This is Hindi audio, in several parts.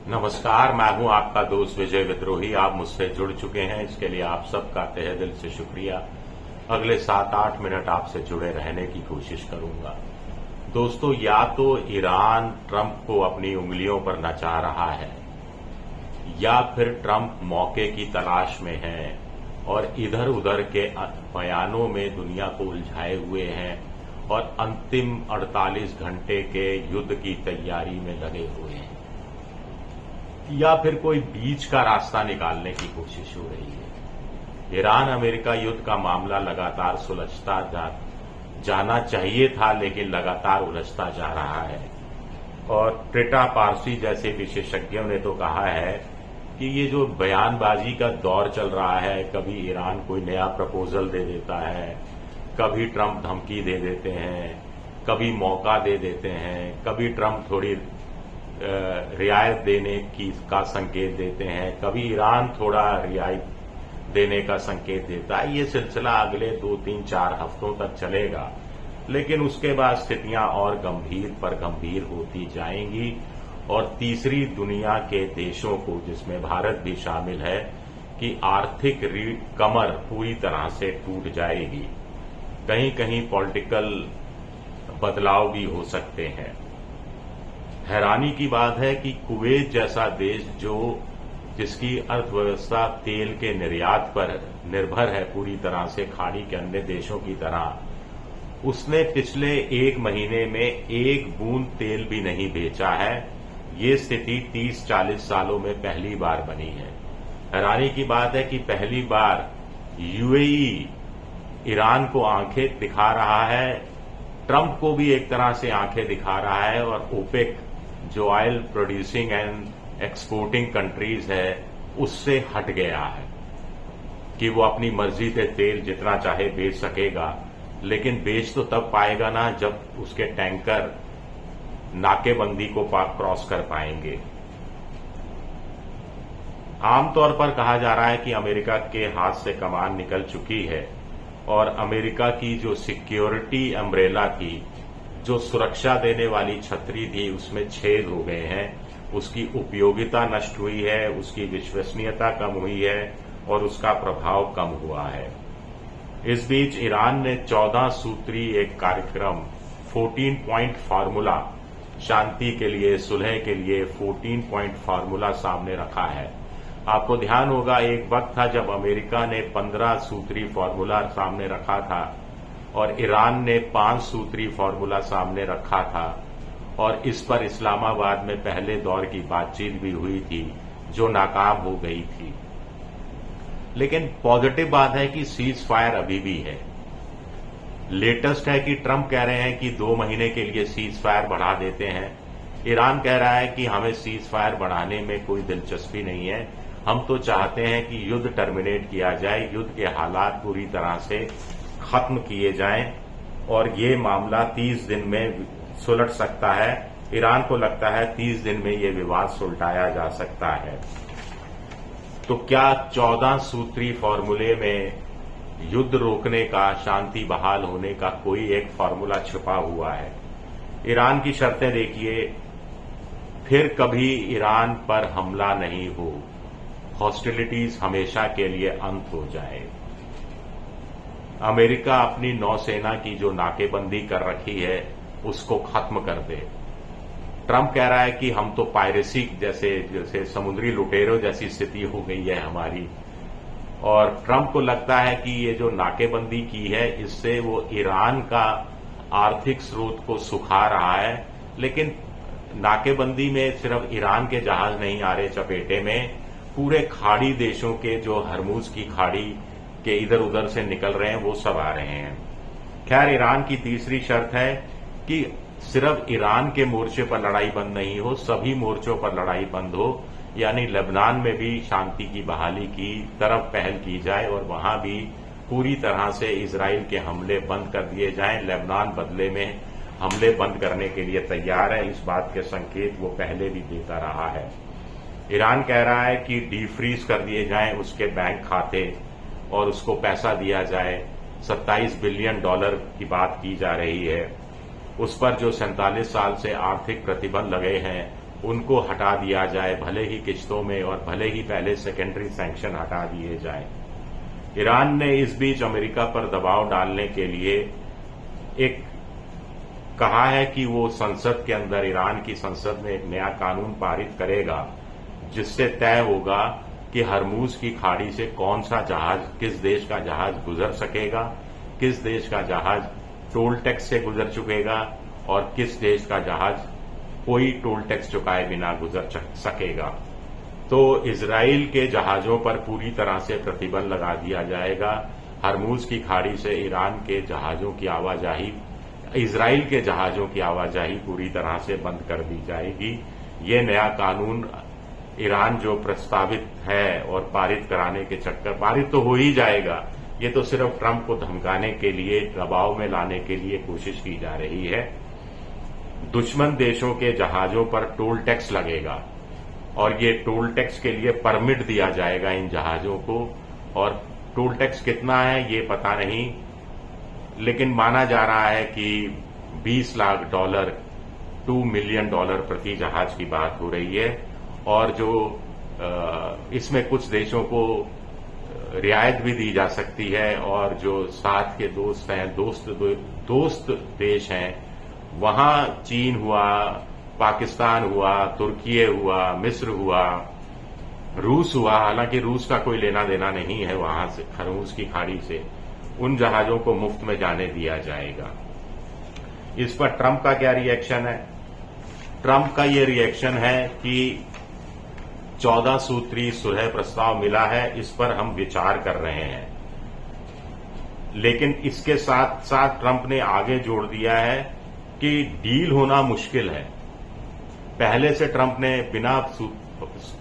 नमस्कार, मैं हूं आपका दोस्त विजय विद्रोही। आप मुझसे जुड़ चुके हैं, इसके लिए आप सबका तहे दिल से शुक्रिया। अगले 7-8 मिनट आपसे जुड़े रहने की कोशिश करूंगा। दोस्तों, या तो ईरान ट्रंप को अपनी उंगलियों पर नचा रहा है या फिर ट्रंप मौके की तलाश में है और इधर उधर के बयानों में दुनिया को उलझाए हुए हैं और अंतिम 48 घंटे के युद्ध की तैयारी में लगे हुए हैं, या फिर कोई बीच का रास्ता निकालने की कोशिश हो रही है। ईरान अमेरिका युद्ध का मामला लगातार सुलझता जाना चाहिए था, लेकिन लगातार उलझता जा रहा है। और ट्रिटा पारसी जैसे विशेषज्ञों ने तो कहा है कि ये जो बयानबाजी का दौर चल रहा है, कभी ईरान कोई नया प्रपोजल दे देता है, कभी ट्रंप धमकी दे देते हैं, कभी मौका दे देते हैं, कभी ट्रंप थोड़ी रियायत देने का संकेत देते हैं, कभी ईरान थोड़ा रियायत देने का संकेत देता है। ये सिलसिला अगले 2-3-4 हफ्तों तक चलेगा, लेकिन उसके बाद स्थितियां और गंभीर पर गंभीर होती जाएंगी और तीसरी दुनिया के देशों को, जिसमें भारत भी शामिल है, कि आर्थिक कमर पूरी तरह से टूट जाएगी। कहीं कहीं पॉलिटिकल बदलाव भी हो सकते हैं। हैरानी की बात है कि कुवैत जैसा देश, जिसकी अर्थव्यवस्था तेल के निर्यात पर निर्भर है पूरी तरह से खाड़ी के अन्य देशों की तरह, उसने पिछले 1 महीने में 1 बूंद तेल भी नहीं बेचा है। ये स्थिति 30-40 सालों में पहली बार बनी है। हैरानी की बात है कि पहली बार यूएई ईरान को आंखें दिखा रहा है, ट्रंप को भी एक तरह से आंखें दिखा रहा है, और ओपेक जो oil producing and exporting countries है, उससे हट गया है कि वो अपनी मर्जी से तेल जितना चाहे बेच सकेगा, लेकिन बेच तो तब पाएगा ना जब उसके टैंकर नाकेबंदी को क्रॉस कर पाएंगे। आमतौर पर कहा जा रहा है कि अमेरिका के हाथ से कमान निकल चुकी है और अमेरिका की जो सिक्योरिटी अम्ब्रेला थी, जो सुरक्षा देने वाली छतरी थी, उसमें छेद हो गए हैं। उसकी उपयोगिता नष्ट हुई है, उसकी विश्वसनीयता कम हुई है और उसका प्रभाव कम हुआ है। इस बीच ईरान ने 14 सूत्री एक कार्यक्रम, 14 पॉइंट फार्मूला, शांति के लिए, सुलह के लिए 14 पॉइंट फार्मूला सामने रखा है। आपको ध्यान होगा, एक वक्त था जब अमेरिका ने 15 सूत्री फार्मूला सामने रखा था और ईरान ने 5 सूत्री फार्मूला सामने रखा था, और इस पर इस्लामाबाद में पहले दौर की बातचीत भी हुई थी जो नाकाम हो गई थी। लेकिन पॉजिटिव बात है कि सीज फायर अभी भी है। लेटेस्ट है कि ट्रंप कह रहे हैं कि 2 महीने के लिए सीज फायर बढ़ा देते हैं। ईरान कह रहा है कि हमें सीज फायर बढ़ाने में कोई दिलचस्पी नहीं है, हम तो चाहते हैं कि युद्ध टर्मिनेट किया जाए, युद्ध के हालात पूरी तरह से खत्म किए जाएं और ये मामला 30 दिन में सुलझ सकता है। ईरान को लगता है 30 दिन में ये विवाद सुलझाया जा सकता है। तो क्या 14 सूत्री फॉर्मूले में युद्ध रोकने का, शांति बहाल होने का कोई एक फॉर्मूला छुपा हुआ है? ईरान की शर्तें देखिए, फिर कभी ईरान पर हमला नहीं हो, हॉस्टिलिटीज हमेशा के लिए अंत हो जाए, अमेरिका अपनी नौसेना की जो नाकेबंदी कर रखी है उसको खत्म कर दे। ट्रंप कह रहा है कि हम तो पायरेसी जैसे समुद्री लुटेरों जैसी स्थिति हो गई है हमारी, और ट्रंप को लगता है कि ये जो नाकेबंदी की है इससे वो ईरान का आर्थिक स्रोत को सुखा रहा है। लेकिन नाकेबंदी में सिर्फ ईरान के जहाज नहीं आ रहे चपेटे में, पूरे खाड़ी देशों के जो हरमुज की खाड़ी के इधर उधर से निकल रहे हैं वो सब आ रहे हैं। खैर, ईरान की तीसरी शर्त है कि सिर्फ ईरान के मोर्चे पर लड़ाई बंद नहीं हो, सभी मोर्चों पर लड़ाई बंद हो, यानी लेबनान में भी शांति की बहाली की तरफ पहल की जाए और वहां भी पूरी तरह से इजराइल के हमले बंद कर दिए जाएं। लेबनान बदले में हमले बंद करने के लिए तैयार है, इस बात के संकेत वो पहले भी देता रहा है। ईरान कह रहा है कि डीफ्रीज कर दिए जाएं उसके बैंक खाते और उसको पैसा दिया जाए। $27 बिलियन की बात की जा रही है। उस पर जो 47 साल से आर्थिक प्रतिबंध लगे हैं उनको हटा दिया जाए, भले ही किश्तों में और भले ही पहले सेकेंडरी सैंक्शन हटा दिए जाए। ईरान ने इस बीच अमेरिका पर दबाव डालने के लिए एक कहा है कि वो संसद के अंदर, ईरान की संसद में एक नया कानून पारित करेगा जिससे तय होगा कि हरमूज की खाड़ी से कौन सा जहाज, किस देश का जहाज गुजर सकेगा, किस देश का जहाज टोल टैक्स से गुजर चुकेगा और किस देश का जहाज कोई टोल टैक्स चुकाए बिना गुजर सकेगा। तो इजराइल के जहाजों पर पूरी तरह से प्रतिबंध लगा दिया जाएगा। हरमूज की खाड़ी से ईरान के जहाजों की आवाजाही, इजराइल के जहाजों की आवाजाही पूरी तरह से बंद कर दी जाएगी। ये नया कानून ईरान जो प्रस्तावित है और पारित कराने के चक्कर, पारित तो हो ही जाएगा, ये तो सिर्फ ट्रंप को धमकाने के लिए, दबाव में लाने के लिए कोशिश की जा रही है। दुश्मन देशों के जहाजों पर टोल टैक्स लगेगा और ये टोल टैक्स के लिए परमिट दिया जाएगा इन जहाजों को, और टोल टैक्स कितना है ये पता नहीं, लेकिन माना जा रहा है कि $20 लाख, $2 मिलियन प्रति जहाज की बात हो रही है। और जो इसमें कुछ देशों को रियायत भी दी जा सकती है, और जो साथ के दोस्त हैं, दोस्त देश हैं, वहां चीन हुआ, पाकिस्तान हुआ, तुर्की हुआ, मिस्र हुआ, रूस हुआ, हालांकि रूस का कोई लेना देना नहीं है वहां से, हरमूज की खाड़ी से, उन जहाजों को मुफ्त में जाने दिया जाएगा। इस पर ट्रंप का क्या रिएक्शन है? ट्रंप का ये रिएक्शन है कि 14 सूत्री सुलह प्रस्ताव मिला है, इस पर हम विचार कर रहे हैं। लेकिन इसके साथ साथ ट्रंप ने आगे जोड़ दिया है कि डील होना मुश्किल है। पहले से ट्रंप ने बिना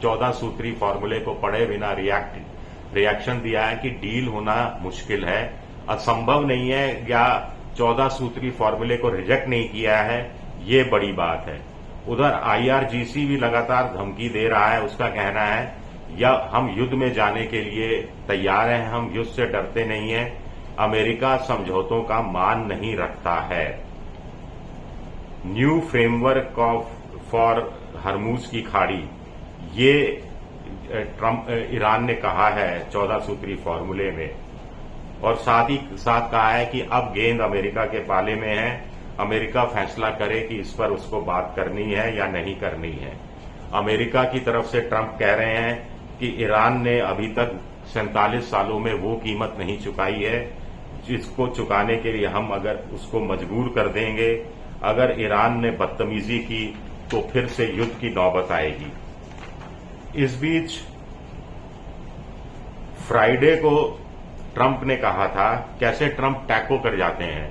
14 सूत्री फॉर्मूले को पढ़े बिना रिएक्शन दिया है कि डील होना मुश्किल है, असंभव नहीं है, या 14 सूत्री फॉर्मूले को रिजेक्ट नहीं किया है, ये बड़ी बात है। उधर IRGC भी लगातार धमकी दे रहा है। उसका कहना है या हम युद्ध में जाने के लिए तैयार हैं, हम युद्ध से डरते नहीं हैं, अमेरिका समझौतों का मान नहीं रखता है। न्यू फ्रेमवर्क फॉर हरमूज की खाड़ी, ये ट्रंप, ईरान ने कहा है 14 सूत्री फॉर्मूले में, और साथ ही साथ कहा है कि अब गेंद अमेरिका के पाले में है, अमेरिका फैसला करे कि इस पर उसको बात करनी है या नहीं करनी है। अमेरिका की तरफ से ट्रंप कह रहे हैं कि ईरान ने अभी तक 47 सालों में वो कीमत नहीं चुकाई है जिसको चुकाने के लिए हम अगर उसको मजबूर कर देंगे, अगर ईरान ने बदतमीजी की तो फिर से युद्ध की नौबत आएगी। इस बीच फ्राइडे को ट्रंप ने कहा था, कैसे ट्रंप टैको कर जाते हैं,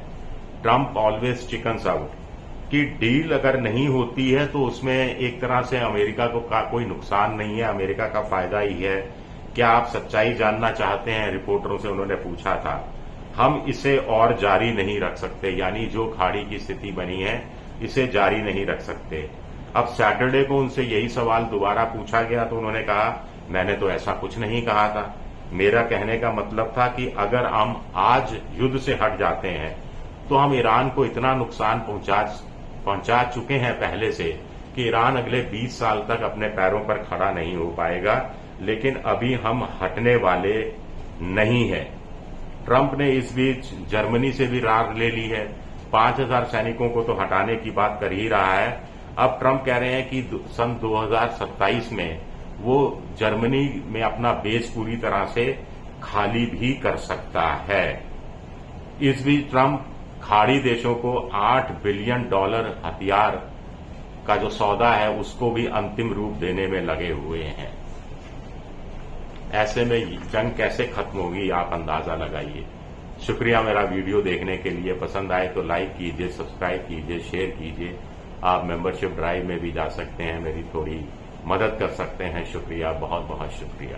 ट्रंप ऑलवेज चिकन्स आउट, कि डील अगर नहीं होती है तो उसमें एक तरह से अमेरिका को का कोई नुकसान नहीं है, अमेरिका का फायदा ही है। क्या आप सच्चाई जानना चाहते हैं? रिपोर्टरों से उन्होंने पूछा था। हम इसे और जारी नहीं रख सकते, यानी जो खाड़ी की स्थिति बनी है इसे जारी नहीं रख सकते। अब सैटरडे को उनसे यही सवाल दोबारा पूछा गया तो उन्होंने कहा, मैंने तो ऐसा कुछ नहीं कहा था, मेरा कहने का मतलब था कि अगर हम आज युद्ध से हट जाते हैं तो हम ईरान को इतना नुकसान पहुंचा चुके हैं पहले से कि ईरान अगले 20 साल तक अपने पैरों पर खड़ा नहीं हो पाएगा, लेकिन अभी हम हटने वाले नहीं हैं। ट्रंप ने इस बीच जर्मनी से भी रार ले ली है, 5000 सैनिकों को तो हटाने की बात कर ही रहा है। अब ट्रंप कह रहे हैं कि सन 2027 में वो जर्मनी में अपना बेस पूरी तरह से खाली भी कर सकता है। इस बीच ट्रंप खाड़ी देशों को $8 बिलियन हथियार का जो सौदा है उसको भी अंतिम रूप देने में लगे हुए हैं। ऐसे में जंग कैसे खत्म होगी आप अंदाजा लगाइए। शुक्रिया मेरा वीडियो देखने के लिए। पसंद आए तो लाइक कीजिए, सब्सक्राइब कीजिए, शेयर कीजिए। आप मेंबरशिप ड्राइव में भी जा सकते हैं, मेरी थोड़ी मदद कर सकते हैं। शुक्रिया, बहुत बहुत शुक्रिया।